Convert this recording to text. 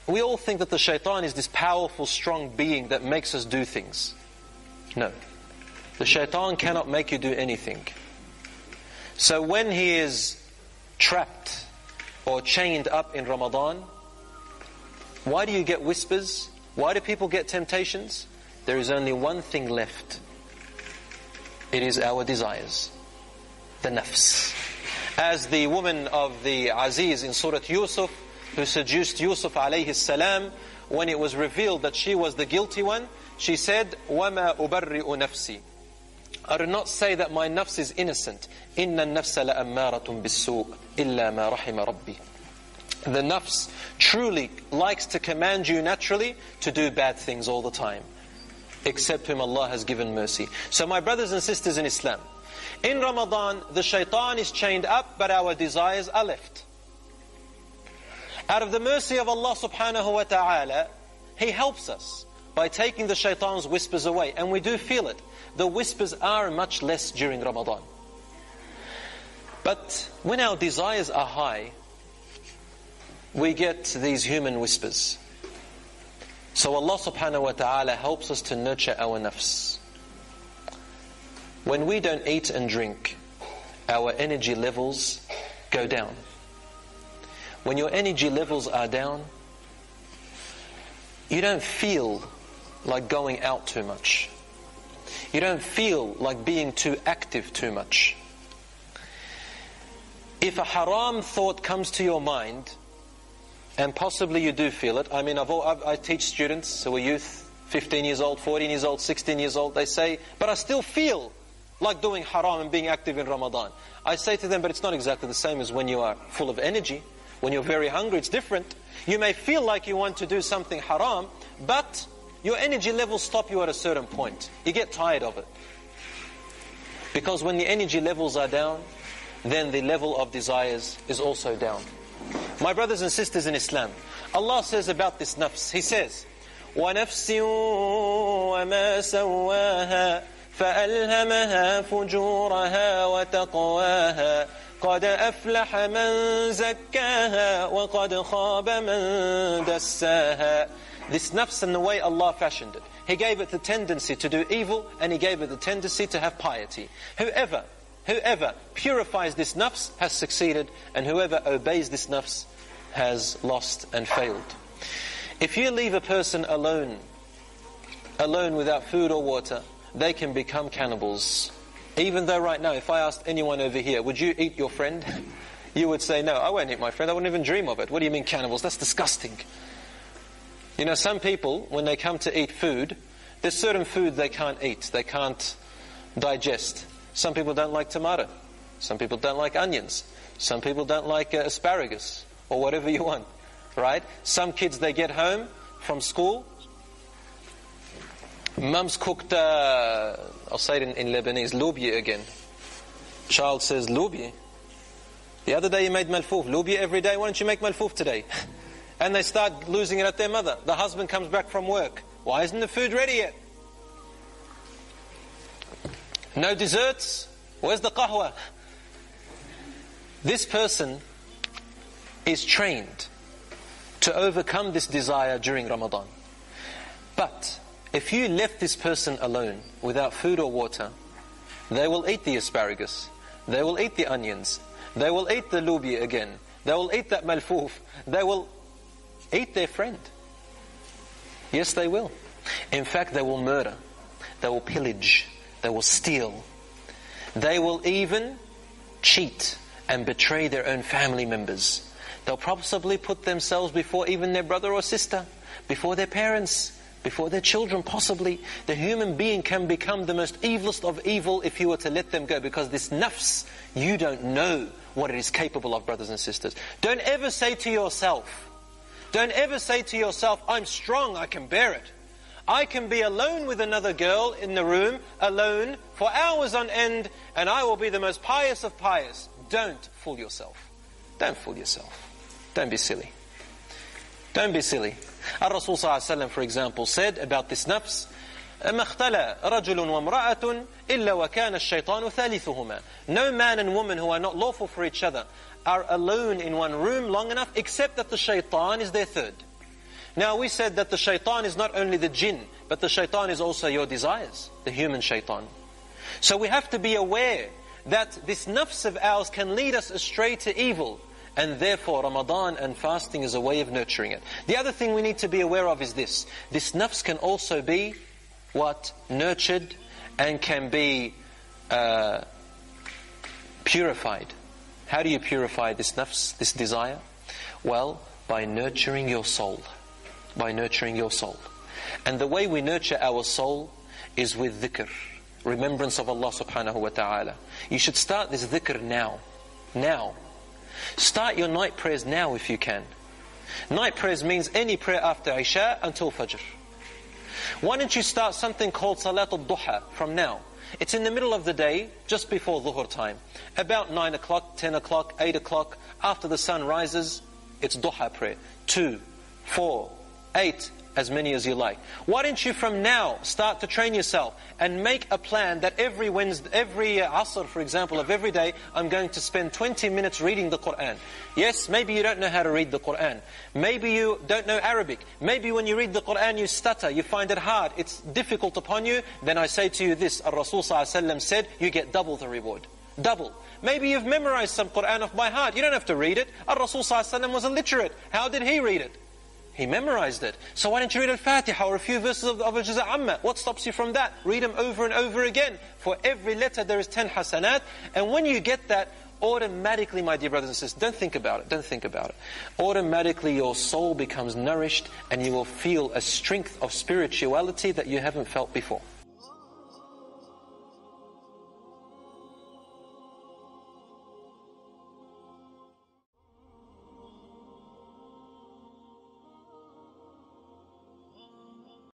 We all think that the shaitan is this powerful, strong being that makes us do things. No. The shaitan cannot make you do anything. So when he is trapped or chained up in Ramadan, why do you get whispers? Why do people get temptations? There is only one thing left. It is our desires. The nafs. As the woman of the Aziz in Surah Yusuf, who seduced Yusuf alayhi salam, when it was revealed that she was the guilty one, she said, وَمَا أُبَرِّئُ نَفْسِي. I do not say that my nafs is innocent. إِنَّ النَّفْسَ لَأَمَّارَةٌ بِالسُّوءِ إِلَّا مَا رَحِمَ رَبِّي. The nafs truly likes to command you naturally to do bad things all the time, except whom Allah has given mercy. So my brothers and sisters in Islam, in Ramadan, the shaitan is chained up, but our desires are left. Out of the mercy of Allah subhanahu wa ta'ala, He helps us by taking the shaitan's whispers away. And we do feel it. The whispers are much less during Ramadan. But when our desires are high, we get these human whispers. So Allah subhanahu wa ta'ala helps us to nurture our nafs. When we don't eat and drink, our energy levels go down. When your energy levels are down, you don't feel like going out too much. You don't feel like being too active too much. If a haram thought comes to your mind, and possibly you do feel it. I mean, I teach students who are youth, 15 years old, 14 years old, 16 years old. They say, but I still feel like doing haram and being active in Ramadan. I say to them, but it's not exactly the same as when you are full of energy. When you're very hungry, it's different. You may feel like you want to do something haram, but your energy levels stop you at a certain point. You get tired of it. Because when the energy levels are down, then the level of desires is also down. My brothers and sisters in Islam, Allah says about this nafs, He says, وَنَفْسٍ وَمَا سَوَّاهَا فَأَلْهَمَهَا فُجُورَهَا وَتَقْوَاهَا قَدْ أَفْلَحَ مَنْ زَكَّاهَا وَقَدْ خَابَ مَنْ دَسَّاهَا. This nafs and the way Allah fashioned it. He gave it the tendency to do evil, and He gave it the tendency to have piety. Whoever purifies this nafs has succeeded, and whoever obeys this nafs has lost and failed. If you leave a person alone without food or water, they can become cannibals. Even though right now, if I asked anyone over here, would you eat your friend? You would say, no, I won't eat my friend. I wouldn't even dream of it. What do you mean cannibals? That's disgusting. You know, some people, when they come to eat food, there's certain food they can't eat. They can't digest. Some people don't like tomato. Some people don't like onions. Some people don't like asparagus or whatever you want, right? Some kids, they get home from school. Mum's cooked, I'll say it in Lebanese, lobia again. Child says, lobia? The other day you made malfouf. Lobia every day, why don't you make malfouf today? And they start losing it at their mother. The husband comes back from work. Why isn't the food ready yet? No desserts? Where's the qahwa? This person is trained to overcome this desire during Ramadan. But if you left this person alone without food or water, they will eat the asparagus, they will eat the onions, they will eat the lubia again, they will eat that malfouf, they will eat their friend. Yes, they will. In fact, they will murder, they will pillage, they will steal. They will even cheat and betray their own family members. They'll possibly put themselves before even their brother or sister, before their parents, before their children possibly. The human being can become the most evilest of evil if you were to let them go, because this nafs, you don't know what it is capable of, brothers and sisters. Don't ever say to yourself, I'm strong, I can bear it. I can be alone with another girl in the room, alone, for hours on end, and I will be the most pious of pious. Don't fool yourself. Don't fool yourself. Don't be silly. Don't be silly. Al-Rasul ﷺ, for example, said about this nafs, مَا اخْتَلَى رَجُلٌ وَامْرَأَةٌ إِلَّا وَكَانَ الشَّيْطَانُ ثَالِثُهُمَا. No man and woman who are not lawful for each other are alone in one room long enough, except that the shaitan is their third. Now we said that the shaitan is not only the jinn, but the shaitan is also your desires, the human shaitan. So we have to be aware that this nafs of ours can lead us astray to evil, and therefore Ramadan and fasting is a way of nurturing it. The other thing we need to be aware of is this nafs can also be what? Nurtured and can be purified. How do you purify this nafs, this desire? Well, by nurturing your soul. By nurturing your soul. And the way we nurture our soul is with dhikr, remembrance of Allah subhanahu wa ta'ala. You should start this dhikr now. Now. Start your night prayers now if you can. Night prayers means any prayer after Isha until Fajr. Why don't you start something called Salat al-Duha from now? It's in the middle of the day, just before Dhuhr time. About 9 o'clock, 10 o'clock, 8 o'clock, after the sun rises, it's Duha prayer. 2, 4, 8, as many as you like. Why don't you from now start to train yourself and make a plan that every Wednesday, every Asr, for example, of every day, I'm going to spend 20 minutes reading the Qur'an. Yes, maybe you don't know how to read the Qur'an. Maybe you don't know Arabic. Maybe when you read the Qur'an you stutter, you find it hard, it's difficult upon you. Then I say to you this, Rasul said, you get double the reward. Double. Maybe you've memorized some Qur'an off by heart. You don't have to read it. Rasul was illiterate. How did he read it? He memorized it. So why don't you read Al-Fatiha or a few verses of Al-Juz' Amma? What stops you from that? Read them over and over again. For every letter there is 10 hasanat. And when you get that, automatically, my dear brothers and sisters, don't think about it, don't think about it. Automatically your soul becomes nourished and you will feel a strength of spirituality that you haven't felt before.